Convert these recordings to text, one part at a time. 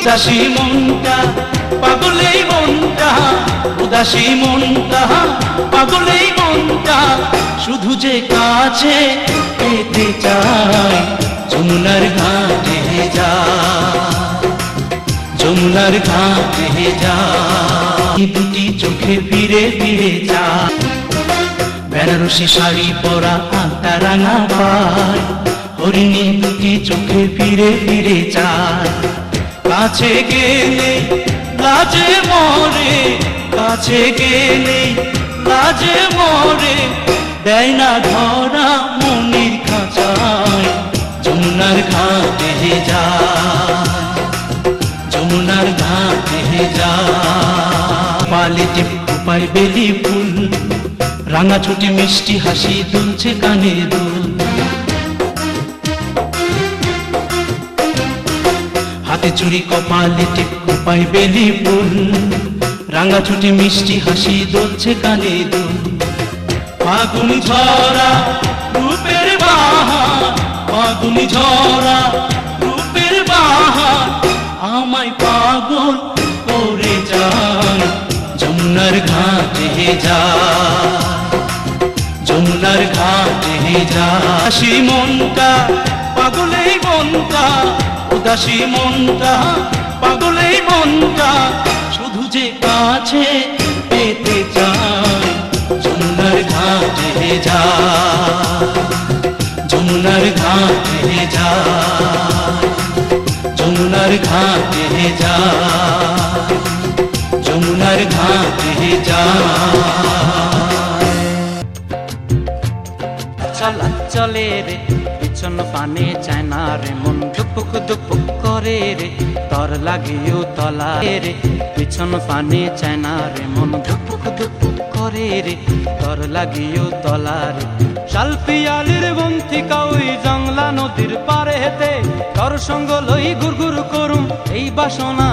উদাসী মনটা পাগলেই মনটা, উদাসী মনটা পাগলেই মনটা, শুধু যে কাছে পেতে চায় যমুনার ঘাটে যা, যমুনার ঘাটে যা, দুটি চোখে ফিরে ফিরে যা, বেনারসি শাড়ি পরা আটা রাঙা পায়, হরিণী দুটি চোখে ফিরে ফিরে যায়, কাছে গেলে লাজে মরে, কাছে গেলে লাজে মরে, দেয় না ধরা মনির খাঁচায় যমুনার ঘাটে যায়, যমুনার ঘাটে যায়। পালে টিপ পায় বেলি ফুল, রাঙা ছুটি মিষ্টি হাসি দুলছে কানে দুল, হাতে চুরি কপালে টিপ পায় বেলি ফুল, রাঙা ছুটি মিষ্টি হাসি দুলছে কানে দুল, ফাগুনি ঝরা রূপের বাহার, ফাগুনি ঝরা রূপের বাহার, আমায় পাগল করে যায় যমুনার ঘাটে যায়, যমুনার ঘাটে যায়। উদাসী মনটা পাগলেই মনটা, উদাসী মনটা পাগলেই মনটা, শুধু যে কাছে পেতে চায় যমুনার ঘাটে যায়, যমুনার ঘাটে যায়, যমুনার ঘাটে যায়, যমুনার ঘাটে যায়। চলা চলে রে পিছন পানে চায় না রে, মন দুপুক দুপুক করে রে, তর লাগিও তলা রে, পিছন পানে চায় না রে, মন দুপুক দুপুক করে রে, তর লাগিও তলা রে, শাল পিয়ালির বন্থিকা ওই জংলা নদীর পারে হেতে, তর সঙ্গ লই ঘুর ঘুর করুম এই বাসনা।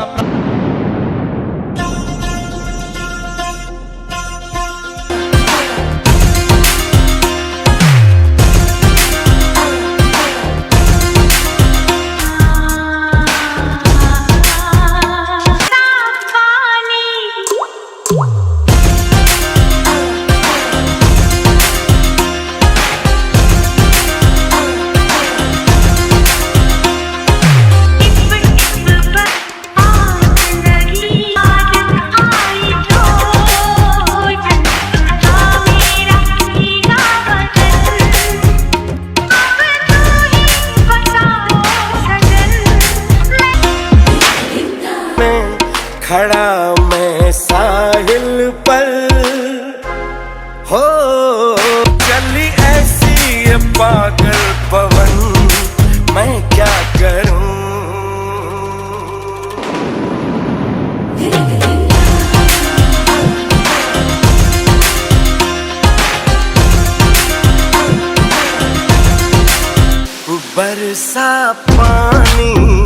खड़ा मैं साहिल पर हो, चली ऐसी ये पागल पवन, मैं क्या करूं। बरसा पानी